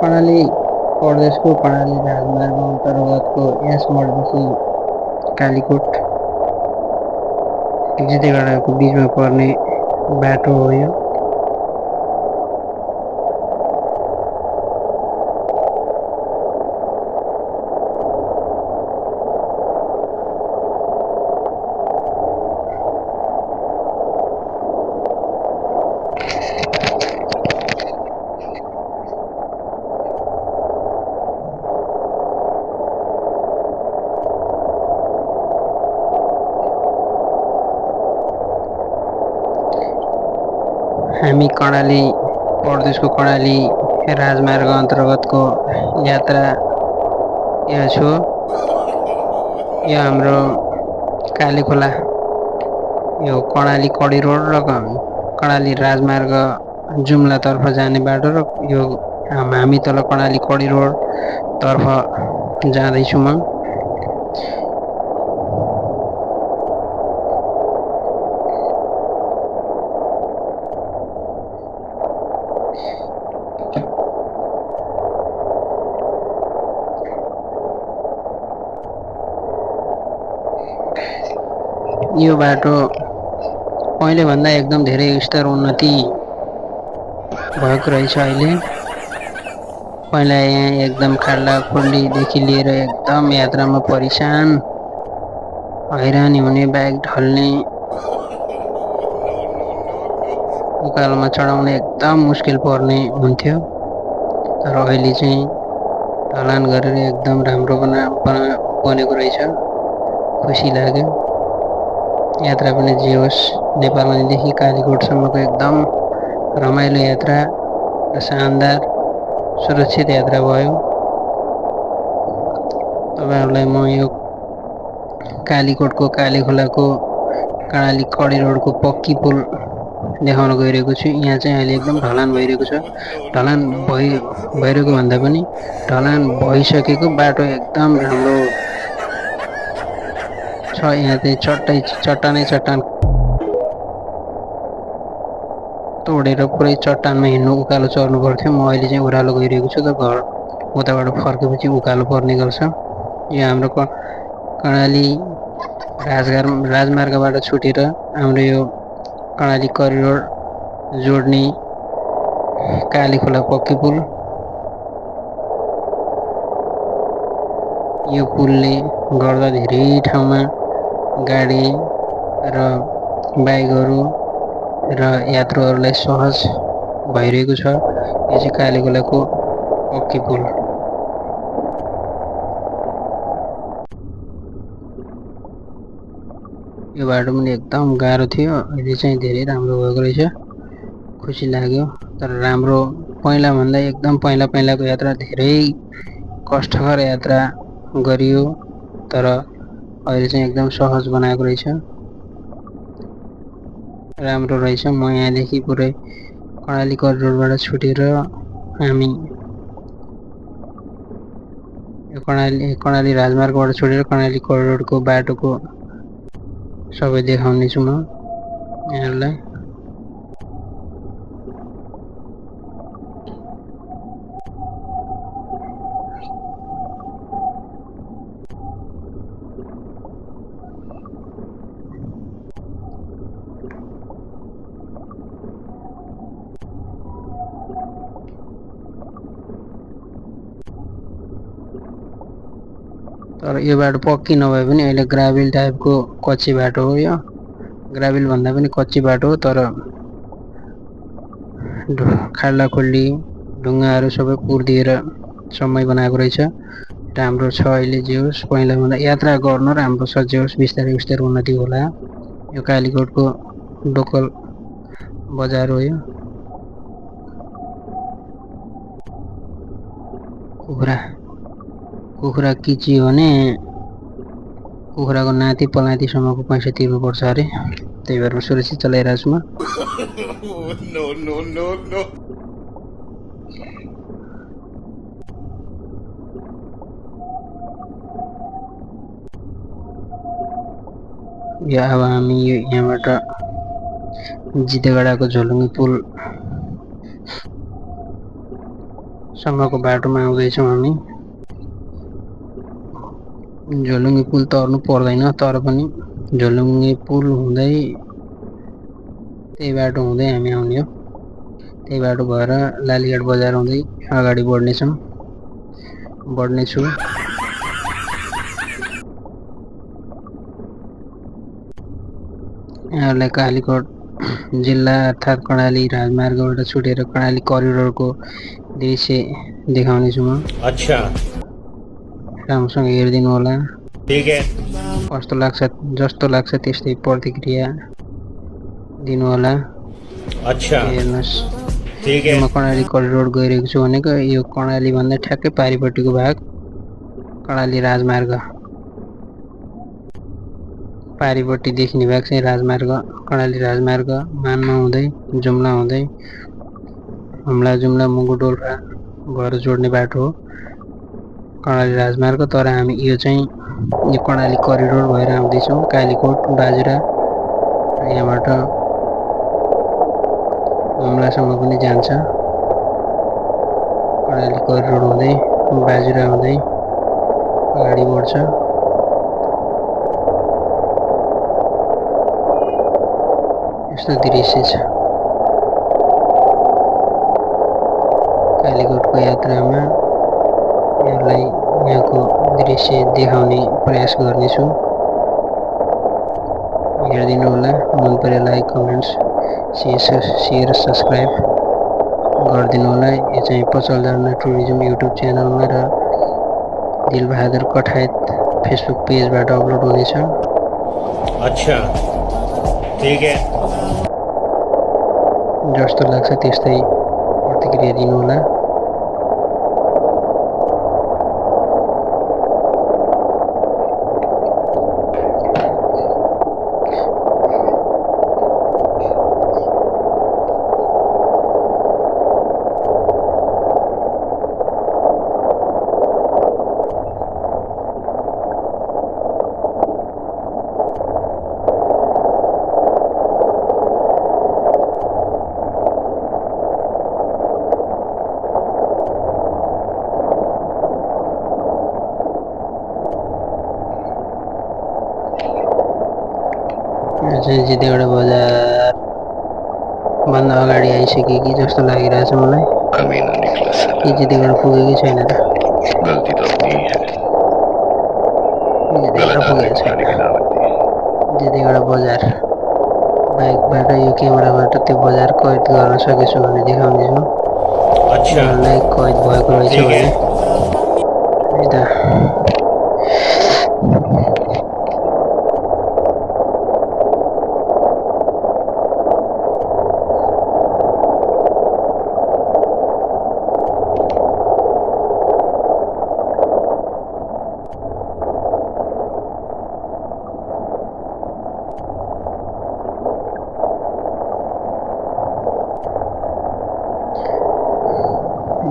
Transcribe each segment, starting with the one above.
कर्णाली प्रदेशको कर्णाली राजमार्ग अन्तर्गतको यस मोडदेखि कालीकोट जितेगडाको बिचमा पर्ने बाटो हो यो। हामी कर्णाली प्रदेशको कर्णाली राजमार्ग अन्तर्गतको यात्रा यहाँ छु। यो हाम्रो कालीखोला यो कर्णाली कडी रोड र कर्णाली राजमार्ग जुम्लातर्फ जाने बाटो र यो हामी तल कर्णाली कडी रोड तर्फ जाँदैछु म। यो बाटो पहिले भन्दा एकदम धेरै स्तर उन्नति भएको रहेछ। अहिले पहिला यहाँ एकदम खाल्डा खुल्डीदेखि लिएर एकदम यात्रामा परेशान हैरानी हुने, ब्याग ढल्ने, उकालोमा चढाउन एकदम मुस्किल पर्ने हुन्थ्यो। तर अहिले चाहिँ ढलान गरेर एकदम राम्रो बनेको रहेछ। खुसी लाग्यो। यात्रा पनि जे होस्, नेपालगञ्जदेखि कालीकोटसम्मको एकदम रमाइलो यात्रा र शानदार सुरक्षित यात्रा भयो। तपाईहरुलाई म यो कालीकोटको कालीखोलाको कर्णाली कडी रोडको पक्की पुल देखाउन गइरहेको छु। यहाँ चाहिँ अहिले एकदम ढलान भइरहेको छ। ढलान भइरहेको भन्दा पनि ढलान भइसकेको बाटो एकदम राम्रो छ। यहाँ चाहिँ चट्टान तोडेर पुरै चट्टानमा हिँड्नु, उकालो चढ्नु पर्थ्यो। म अहिले चाहिँ ओह्रालो गइरहेको छु त घर उताबाट फर्केपछि उकालो पर्ने गर्छ। यो हाम्रो कर्णाली राजमार्गबाट छुटेर हाम्रो यो कर्णाली करिडोर जोड्ने कालीखोला पक्की पुल। यो पुलले गर्दा धेरै ठाउँमा गाडी र बाइकहरू र यात्रुहरूलाई सहज भइरहेको छ। यो चाहिँ कालीखोलाको पक्की पुल। यो बाटो पनि एकदम गाह्रो थियो, अहिले चाहिँ धेरै राम्रो भएको रहेछ। खुसी लाग्यो। तर राम्रो पहिला भन्दा एकदम पहिलाको यात्रा धेरै कष्टकर यात्रा गरियो, तर अहिले चाहिँ एकदम सहज बनाएको रहेछ। राम्रो रहेछ। म यहाँदेखि पुरै कर्णाली करिडोरबाट छुटेर हामी कर्णाली राजमार्गबाट छुटेर कर्णाली करिडोरको बाटोको सबै देखाउनेछु म यहाँलाई। तर यो बाटो पक्की नभए पनि अहिले ग्राभल टाइपको कच्ची बाटो हो। यो ग्राभल भन्दा पनि कच्ची बाटो हो, तर खाल्डा खुल्डी ढुङ्गाहरू सबै पुरिदिएर समय बनाएको रहेछ। राम्रो छ। अहिले जे होस्, पहिला भन्दा यात्रा गर्न राम्रो छ। जे होस्, बिस्तारै बिस्तारै उन्नति होला। यो कालीकोटको लोकल बजार हो। यो कुखुरा किचियो भने कुखुराको नाति पलातीसम्मको पैसा तिर्नुपर्छ अरे। त्यही भएर सुरक्षित चलाइरहेको छु म। यो अब हामी यहाँबाट जितेगडाको झोलुङ्गे पुल सम्मको बाटोमा आउँदैछौँ हामी। झोलुङ्गे पुल तर्नु पर्दैन, तर पनि झोलुङ्गे पुल हुँदै त्यही बाटो हुँदै हामी आउने हो। त्यही बाटो भएर लालीघाट बजार हुँदै अगाडि बढ्नेछु। यहाँहरूलाई कालीकोट जिल्ला अर्थात् कर्णाली राजमार्गबाट छुटेर कर्णाली करिडोरको दृश्य देखाउनेछु म। अच्छा, राम्रोसँग हेरिदिनु होला। ठीक है। कस्तो लाग्छ, जस्तो लाग्छ त्यस्तै प्रतिक्रिया दिनु होला। अच्छा, हेर्नुहोस्, ठीक यो है। म कर्णाली करिडोर गइरहेको छु भनेको यो कर्णाली भन्दा ठ्याक्कै पारिपट्टिको भाग कर्णाली राजमार्ग, पारिपट्टि देखिने भाग चाहिँ राजमार्ग, कर्णाली राजमार्ग मानमा हुँदै जुम्ला हुँदै हुम्ला जुम्ला मुगु डोल्पा भएर जोड्ने बाटो हो कर्णाली राजमार्ग। तर हामी यो चाहिँ यो कर्णाली करिडोर भएर आउँदैछौँ कालीकोट बाजुरा, यहाँबाट हुम्लासम्म पनि जान्छ। कर्णाली करिडोर हुँदै बाजुरा हुँदै अगाडि बढ्छ। यस्तो दृश्य छ कालीकोटको यात्रामा। यहाँलाई यहाँको दृश्य देखाउने प्रयास गर्नेछु। हेरिदिनु होला। मन परे लाइक, कमेन्ट्स, सेयर, सब्सक्राइब गरिदिनु होला। यो चाहिँ पसल झरना टुरिज्म युट्युब च्यानलमा र दिलबहादुर कठायत फेसबुक पेजबाट अपलोड हुनेछ। अच्छा, ठीक है। जस्तो लाग्छ त्यस्तै प्रतिक्रिया दिनु होला। चाहिँ जितेगढा बजार भन्दा अगाडि आइसके कि जस्तो लागिरहेछ मलाई। कि जितेगढा पुगेकै छैन त? गलती तो अपनी ही है। जितेगढा पुगेको छैन। जितेगढा बजार बाइकबाट यो क्यामेराबाट त्यो बजार कैद गर्न सकेछु भने देखाउनेछु। अच्छा, यहाँलाई कैद भएको रहेछ ठीक है। भने है त।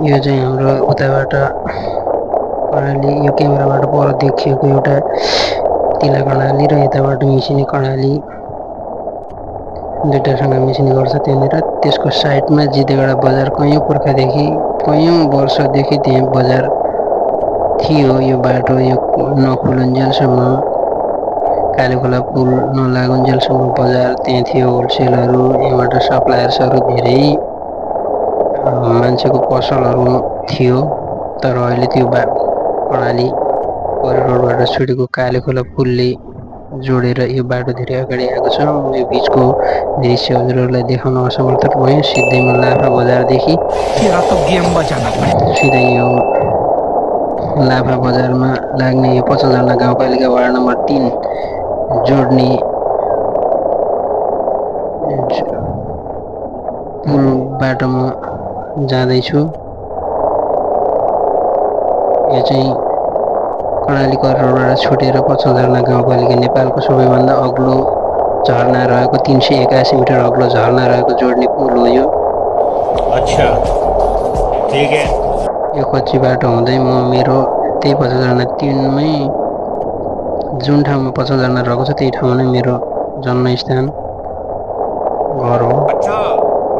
यो चाहिँ हाम्रो उताबाट कर्णाली, यो क्यामेराबाट पर देखिएको एउटा तिला कर्णाली र यताबाट मिसिने कर्णाली दुईटासँग मिसिने गर्छ त्यहाँनिर। त्यसको साइडमा जितेगढा बजार कैयौँ पुर्खादेखि, कैयौँ वर्षदेखि त्यहाँ बजार थियो। यो बाटो यो नखुलुन्जेलसम्म, कालीखोला पुल नलागुन्जेलसम्म बजार त्यहाँ थियो। होलसेलहरू, यहाँबाट सप्लायर्सहरू, धेरै मान्छेको पसलहरू थियो। तर अहिले त्यो कर्णाली करिडोरबाट छुटेको कालीखोला पुलले जोडेर यो बाटो धेरै अगाडि आएको छ। यो बिचको दृश्य हजुरहरूलाई देखाउन असमर्थ भएँ। सिधै म लाभा बजारदेखि सिधै यो लाभा बजारमा लाग्ने यो पचलझरना गाउँपालिका वार्ड नम्बर 3 जोड्ने पुल बाटोमा जाँदैछु। यो चाहिँ कर्णाली करिडोरबाट छुटेर पचलझरना गाउँपालिका नेपालको सबैभन्दा अग्लो झरना रहेको 381 मिटर अग्लो झरना रहेको जोड्ने पुल हो यो। अच्छा, ठीक है। यो कच्ची बाटो हुँदै म मेरो त्यही पचलझरना 3मै जुन ठाउँमा पचलझरना रहेको छ त्यही ठाउँमा नै मेरो जन्मस्थान घर हो।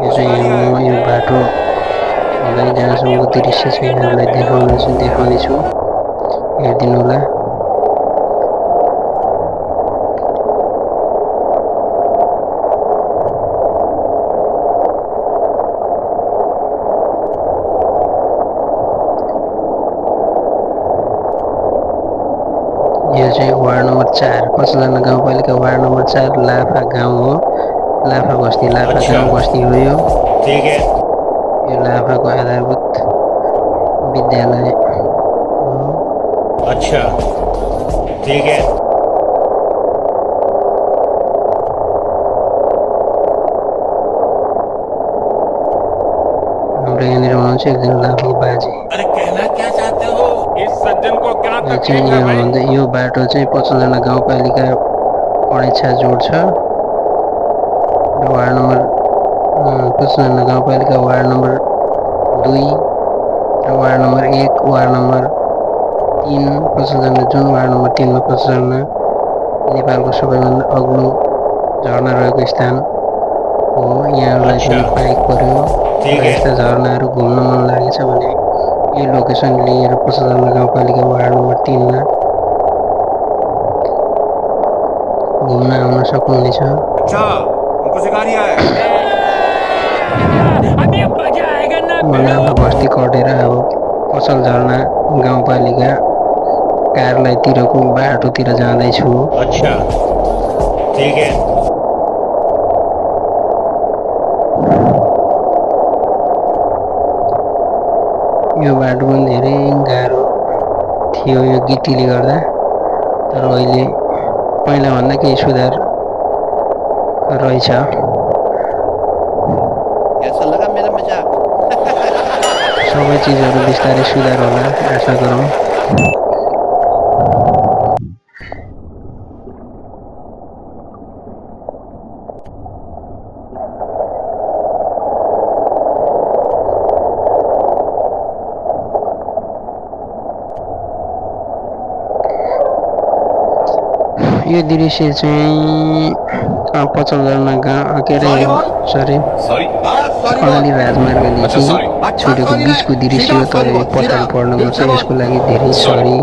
यो चाहिँ म यो बाटो मलाई जहाँसम्मको दृश्य चाहिँ यहाँहरूलाई देखाउनेछु, हेरिदिनु होला। यो चाहिँ वार्ड नम्बर 4 पसलजना गाउँपालिका वार्ड नम्बर 4 लाफा गाउँ हो। लाफा बस्ती, लाफा अच्छा। गाउँ बस्ती हो यो। ठीक है। यो लाफाको आधारभूत विद्यालय हो। अच्छा, ठीक है। हाम्रो यहाँनिर हुनुहुन्छ एकजना लाफाको बाजे। अरे कहना क्या चाहते हो? इस सज्जन को क्या यो चाहिँ तकलीफ है यहाँ भाई? हुनुहुन्छ, यो बाटो चाहिँ पसलजना गाउँपालिका पणेछा जोड्छ। वार्ड नम्बर पसलजना गाउँपालिका वार्ड नम्बर 2 र वार्ड नम्बर 1, वार्ड नम्बर 3 पसलजना, जुन वार्ड नम्बर 3 मा पसलजना नेपालको सबैभन्दा अग्लो झरना रहेको स्थान हो। यहाँहरूलाई पनि पाइक पर्यो र यस्ता झरनाहरू घुम्न मन लागेछ भने यो लोकेसन लिएर पसलजना गाउँपालिका वार्ड नम्बर 3 मा घुम्न आउन सक्नुहुनेछ। अच्छा, हमको सिखा रिया है। लाफा बस्ती कटेर अब पसल झरना गाउँपालिका कार्यालयतिरको बाटोतिर जाँदैछु। अच्छा, ठीक है। यो बाटो पनि धेरै गाह्रो थियो यो गिटीले गर्दा, तर अहिले पहिलाभन्दा केही सुधार रहेछ। कैसा लगा मेरा मजाक? सबै चिजहरू बिस्तारै सुधार होला, आशा गरौँ। यो दृश्य चाहिँ पचलजना गाउँ के अरे सरी कर्णाली राजमार्गदेखि छुटेको बिचको दृश्य हो, तर यो पछाडि पर्न गएको छ। यसको लागि धेरै सरी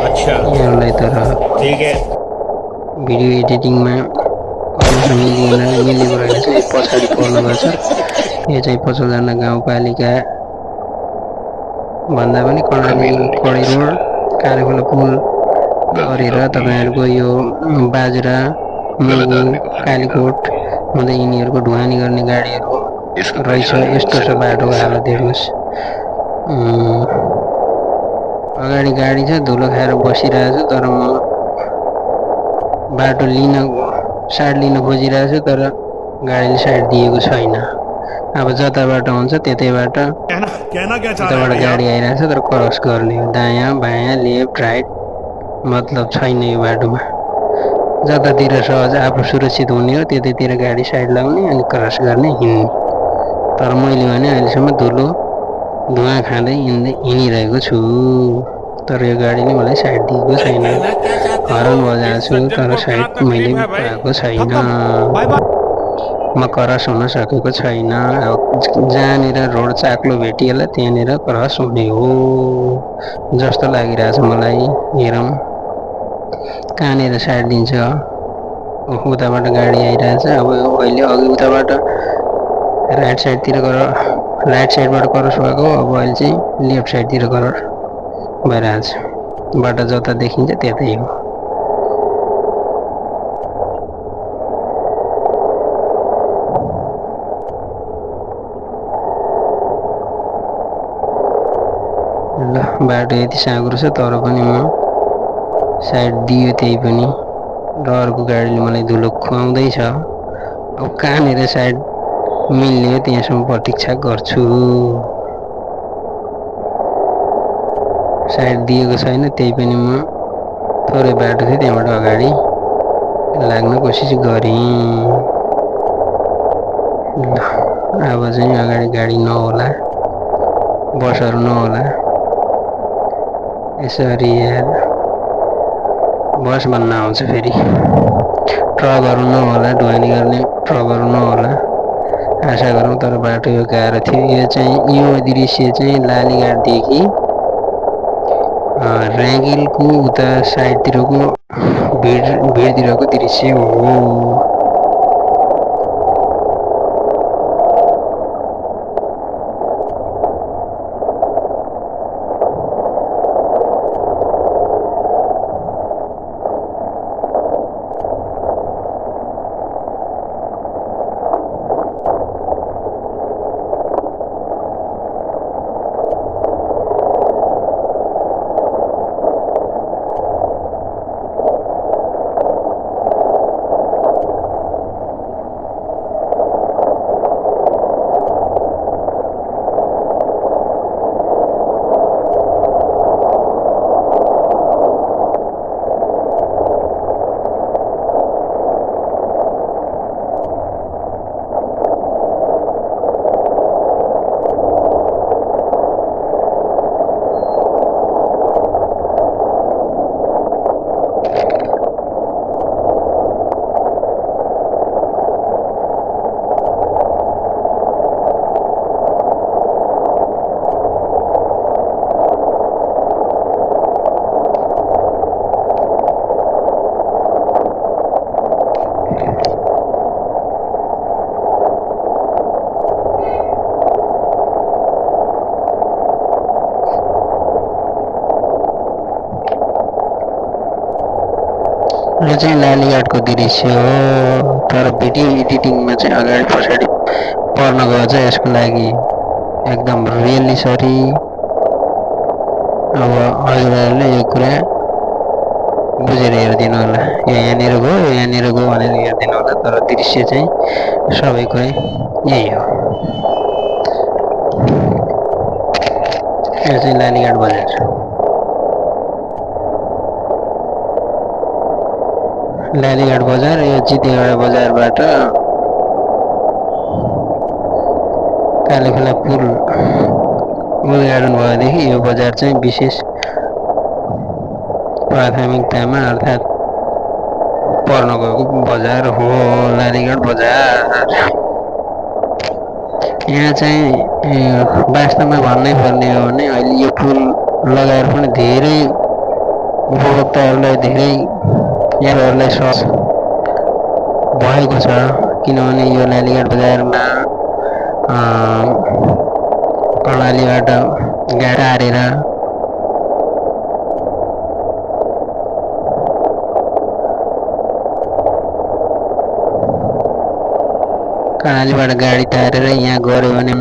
अच्छा, यहाँलाई। तर ठीक है। भिडियो एडिटिङमा अरूसँग मिलेको रहेछ, यो पछाडि पर्न गएको छ। यो चाहिँ पचलजना गाउँपालिका भन्दा पनि कर्णाली कडै रोड कालेखोला पुल गरेर तपाईँहरूको यो बाजुरा, मुगु, कालीकोट हुँदै यिनीहरूको ढुवानी गर्ने गाडीहरू रहेछ। यस्तो छ बाटोको हालत, हेर्नुहोस्। अगाडि गाडी छ, धुलो खाएर बसिरहेको छु, तर म बाटो साइड लिन खोजिरहेको छु, तर गाडीले साइड दिएको छैन। अब जताबाट हुन्छ त्यतैबाट गाडी आइरहेछ, तर क्रस गर्ने हो, दायाँ बायाँ लेफ्ट राइट मतलब छैन यो बाटोमा। जतातिर सहज आफू सुरक्षित हुने हो त्यतैतिर गाडी साइड लाउने अनि क्रस गर्ने, हिँड्ने। तर मैले भने अहिलेसम्म धुवा खाँदै हिँडिरहेको छु, तर यो गाडीले मलाई साइड दिएको छैन। हर्न बजाएको छु, तर साइड मैले पाएको छैन। म क्रस हुन सकेको छैन। अब जहाँनिर रोड चाक्लो भेटिएला त्यहाँनिर क्रस हुने हो जस्तो लागिरहेछ मलाई। हेरौँ कहाँनिर साइड दिन्छ। उताबाट गाडी आइरहेछ। अब अहिले अघि उताबाट राइट साइडबाट क्रस भएको, अब अहिले चाहिँ लेफ्ट साइडतिर क्रस भइरहेछ। बाटो जता देखिन्छ त्यतै हो। ल बाटो यति साँघुरो छ, तर पनि म साइड दियो त्यही पनि, र अर्को गाडीले मलाई धुलो खुवाउँदैछ। अब कहाँनिर साइड मिल्ने हो त्यहाँसम्म प्रतीक्षा गर्छु। साइड दिएको छैन, त्यही पनि म थोरै बाटो थियो त्यहाँबाट अगाडि लाग्न कोसिस गरेँ। अब चाहिँ अगाडि गाडी नहोला, बसहरू नहोला। यसरी यार बस भन्न आउँछ फेरि। ट्रकहरू नहोला, ढुवानी गर्ने ट्रकहरू नहोला। आशा गरौँ, तर बाटो यो गाह्रो थियो। यो दृश्य चाहिँ लालीघाटदेखि ऱ्याङ्गेलको उता साइडतिरको भिडतिरको दृश्य हो। यो चाहिँ लालीघाटको दृश्य हो, तर भिडियो एडिटिङमा चाहिँ अगाडि पछाडि पर्न गयो चाहिँ यसको लागि एकदम रियल्ली सरी। अब हजुरहरूले यो कुरा बुझेर हेरिदिनु होला। यो यहाँनिर गयो भनेर हेरिदिनु होला, तर दृश्य चाहिँ सबैको यही हो। यो चाहिँ लालीघाट बजार। लालीघाट बजार यो जितेगडा बजारबाट कालीखोला पुल उद्घाटन भएदेखि यो बजार चाहिँ विशेष प्राथमिकतामा अर्थात् पर्न गएको बजार हो, लालीघाट बजार। यहाँ चाहिँ वास्तवमा भन्नै पर्ने हो भने अहिले यो पुल लगाएर पनि धेरै उपभोक्ताहरूलाई, धेरै यात्रुहरूलाई सहज भएको छ, किनभने यो लालीघाट बजारमा कर्णालीबाट गाडी तारेर कर्णालीबाट गाडी तारेर यहाँ गऱ्यो भने